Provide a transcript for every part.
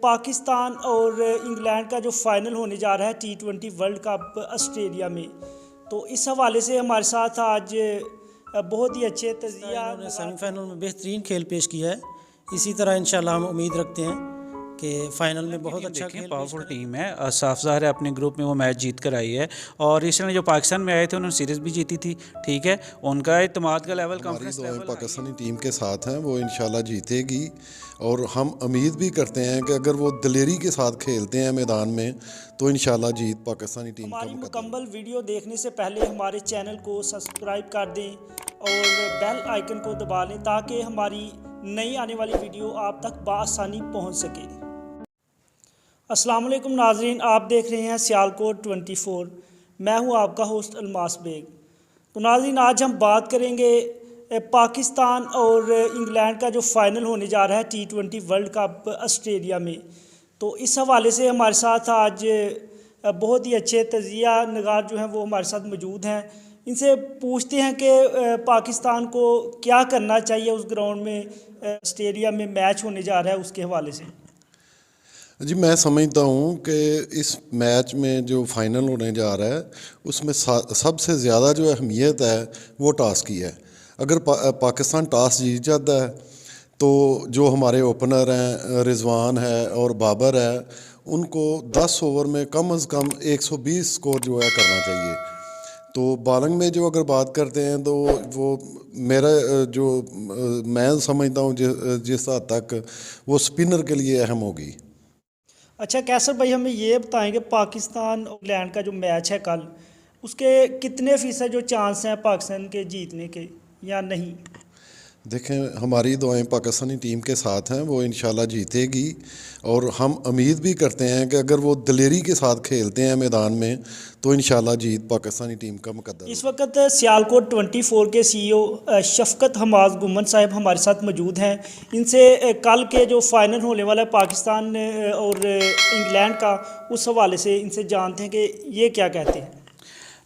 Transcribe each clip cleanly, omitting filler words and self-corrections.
پاکستان اور انگلینڈ کا جو فائنل ہونے جا رہا ہے T20 ورلڈ کپ آسٹریلیا میں، تو اس حوالے سے ہمارے ساتھ آج بہت ہی اچھے تجزیہ انہوں نے سیمی فائنل میں بہترین کھیل پیش کیا ہے. اسی طرح انشاءاللہ ہم امید رکھتے ہیں کہ فائنل میں بہت اچھا کھیل پاورفل ٹیم ہے. صاف ظاہر ہے اپنے گروپ میں وہ میچ جیت کر آئی ہے، اور اس نے جو پاکستان میں آئے تھے انہوں نے سیریز بھی جیتی تھی. ٹھیک ہے، ان کا اعتماد کا level confidence level Pakistani team کے ساتھ ہیں، وہ انشاءاللہ جیتے گی. اور ہم امید بھی کرتے ہیں کہ اگر وہ دلیری کے ساتھ کھیلتے ہیں میدان میں تو انشاءاللہ جیت پاکستانی ٹیم کا ہماری مکمل ویڈیو دیکھنے سے پہلے ہمارے چینل کو سبسکرائب کر دیں اور بیل آئیکن کو دبا لیں تاکہ ہماری نئی آنے والی ویڈیو آپ تک بآسانی پہنچ سکے. السلام علیکم ناظرین، آپ دیکھ رہے ہیں سیالکوٹ 24. میں ہوں آپ کا ہوسٹ الماس بیگ. تو ناظرین، آج ہم بات کریں گے پاکستان اور انگلینڈ کا جو فائنل ہونے جا رہا ہے T20 ورلڈ کپ آسٹریلیا میں. تو اس حوالے سے ہمارے ساتھ آج بہت ہی اچھے تجزیہ نگار جو ہیں وہ ہمارے ساتھ موجود ہیں. ان سے پوچھتے ہیں کہ پاکستان کو کیا کرنا چاہیے اس گراؤنڈ میں آسٹریلیا میں میچ ہونے جا رہا ہے، اس کے حوالے سے. جی، میں سمجھتا ہوں کہ اس میچ میں جو فائنل ہونے جا رہا ہے اس میں سب سے زیادہ جو اہمیت ہے وہ ٹاس کی ہے. اگر پاکستان ٹاس جیت جاتا ہے تو جو ہمارے اوپنر ہیں رضوان ہے اور بابر ہے، ان کو 10 اوور میں کم از کم 120 سکور جو ہے کرنا چاہیے. تو بالنگ میں جو اگر بات کرتے ہیں تو وہ میرا جو میں سمجھتا ہوں جس حد تک وہ سپنر کے لیے اہم ہوگی. اچھا کیسر بھائی، ہمیں یہ بتائیں کہ پاکستان اور انگلینڈ کا جو میچ ہے کل، اس کے کتنے فیصد جو چانس ہیں پاکستان کے جیتنے کے یا نہیں؟ دیکھیں، ہماری دعائیں پاکستانی ٹیم کے ساتھ ہیں، وہ انشاءاللہ جیتے گی. اور ہم امید بھی کرتے ہیں کہ اگر وہ دلیری کے ساتھ کھیلتے ہیں میدان میں تو انشاءاللہ جیت پاکستانی ٹیم کا مقدر. اس وقت سیالکوٹ 24 کے CEO شفقت حماس گمن صاحب ہمارے ساتھ موجود ہیں. ان سے کل کے جو فائنل ہونے والا ہے پاکستان اور انگلینڈ کا، اس حوالے سے ان سے جانتے ہیں کہ یہ کیا کہتے ہیں.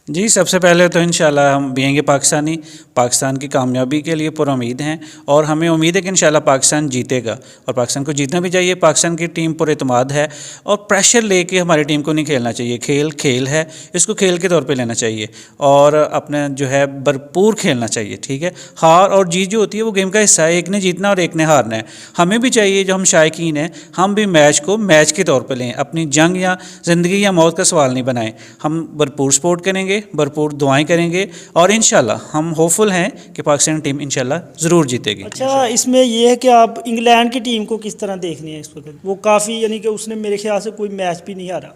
جی، سب سے پہلے تو انشاءاللہ ہم بھی گے پاکستان کی کامیابی کے لیے پر امید ہیں، اور ہمیں امید ہے کہ انشاءاللہ پاکستان جیتے گا، اور پاکستان کو جیتنا بھی چاہیے. پاکستان کی ٹیم پر اعتماد ہے، اور پریشر لے کے ہماری ٹیم کو نہیں کھیلنا چاہیے. کھیل ہے، اس کو کھیل کے طور پہ لینا چاہیے، اور اپنا جو ہے بھرپور کھیلنا چاہیے. ٹھیک ہے، ہار اور جیت جو ہوتی ہے وہ گیم کا حصہ ہے، ایک نے جیتنا اور ایک نے ہارنا ہے. ہمیں بھی چاہیے، جو ہم شائقین ہیں، ہم بھی میچ کو میچ کے طور پہ لیں، اپنی جنگ یا زندگی یا موت کا سوال نہیں بنائیں. ہم بھرپور سپورٹ کریں گے، بھرپور دعائیں کریں گے، اور انشاءاللہ ہم ہوپفل ہیں کہ پاکستان ٹیم انشاءاللہ ضرور جیتے گی. اچھا، اس میں یہ ہے کہ آپ انگلینڈ کی ٹیم کو کس طرح دیکھنی ہے اس وقت؟ وہ کافی، یعنی کہ اس نے میرے خیال سے کوئی میچ بھی نہیں ہارا.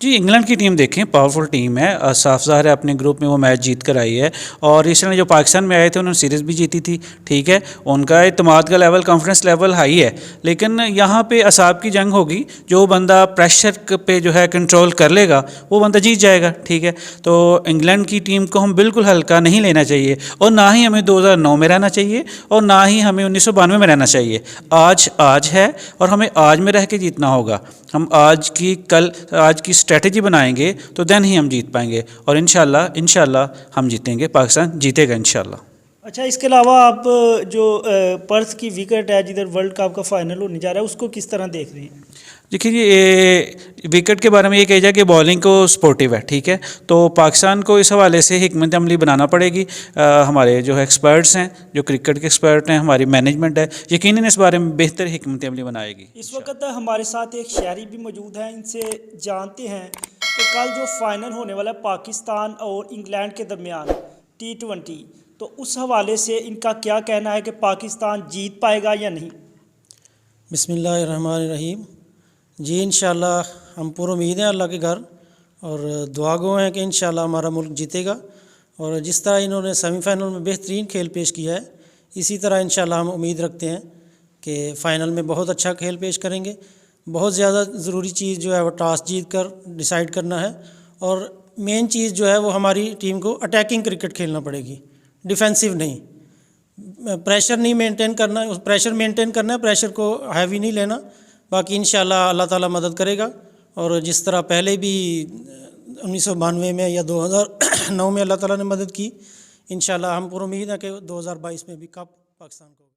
جی، انگلینڈ کی ٹیم دیکھیں، پاورفل ٹیم ہے. صاف ظاہر ہے اپنے گروپ میں وہ میچ جیت کر آئی ہے، اور اس نے جو پاکستان میں آئے تھے انہوں نے سیریز بھی جیتی تھی. ٹھیک ہے، ان کا اعتماد کا لیول کانفیڈنس لیول ہائی ہے. لیکن یہاں پہ اعصاب کی جنگ ہوگی. جو بندہ پریشر پہ جو ہے کنٹرول کر لے گا وہ بندہ جیت جائے گا. ٹھیک ہے، تو انگلینڈ کی ٹیم کو ہم بالکل ہلکا نہیں لینا چاہیے، اور نہ ہی ہمیں 2009 میں رہنا چاہیے، اور نہ ہی ہمیں 1992 میں رہنا چاہیے. آج ہے، اور ہمیں آج میں رہ کے جیتنا ہوگا. ہم آج کی اسٹریٹجی بنائیں گے تو دین ہی ہم جیت پائیں گے، اور انشاءاللہ ہم جیتیں گے. پاکستان جیتے گا انشاءاللہ. اچھا، اس کے علاوہ آپ جو پرتھ کی وکٹ ہے جدھر ورلڈ کپ کا فائنل ہونے جا رہا ہے، اس کو کس طرح دیکھ رہے ہیں؟ دیکھیے جی، وکٹ کے بارے میں یہ کہا جائے کہ بالنگ کو سپورٹیو ہے. ٹھیک ہے، تو پاکستان کو اس حوالے سے حکمت عملی بنانا پڑے گی. ہمارے جو ایکسپرٹس ہیں، جو کرکٹ کے ایکسپرٹ ہیں، ہماری مینجمنٹ ہے، یقیناً اس بارے میں بہتر حکمت عملی بنائے گی. اس وقت ہمارے ساتھ ایک شہری بھی موجود ہیں، ان سے جانتے ہیں کہ کل جو فائنل ہونے والا ہے پاکستان اور انگلینڈ کے درمیان T20، تو اس حوالے سے ان کا کیا کہنا ہے کہ پاکستان جیت پائے گا یا نہیں؟ بسم اللہ الرحمن الرحیم. جی، انشاءاللہ ہم پر امید ہیں اللہ کے گھر، اور دعا گو ہیں کہ انشاءاللہ ہمارا ملک جیتے گا. اور جس طرح انہوں نے سیمی فائنل میں بہترین کھیل پیش کیا ہے، اسی طرح انشاءاللہ ہم امید رکھتے ہیں کہ فائنل میں بہت اچھا کھیل پیش کریں گے. بہت زیادہ ضروری چیز جو ہے وہ ٹاس جیت کر ڈیسائیڈ کرنا ہے، اور مین چیز جو ہے وہ ہماری ٹیم کو اٹیکنگ کرکٹ کھیلنا پڑے گی، ڈیفینسو نہیں. پریشر نہیں مینٹین کرنا، پریشر مینٹین کرنا ہے، پریشر کو ہیوی نہیں لینا. باقی انشاءاللہ اللہ تعالیٰ مدد کرے گا. اور جس طرح پہلے بھی 1992 میں یا 2009 میں اللہ تعالیٰ نے مدد کی، انشاءاللہ ہم پر امید ہے کہ 2022 میں بھی کپ پاکستان کو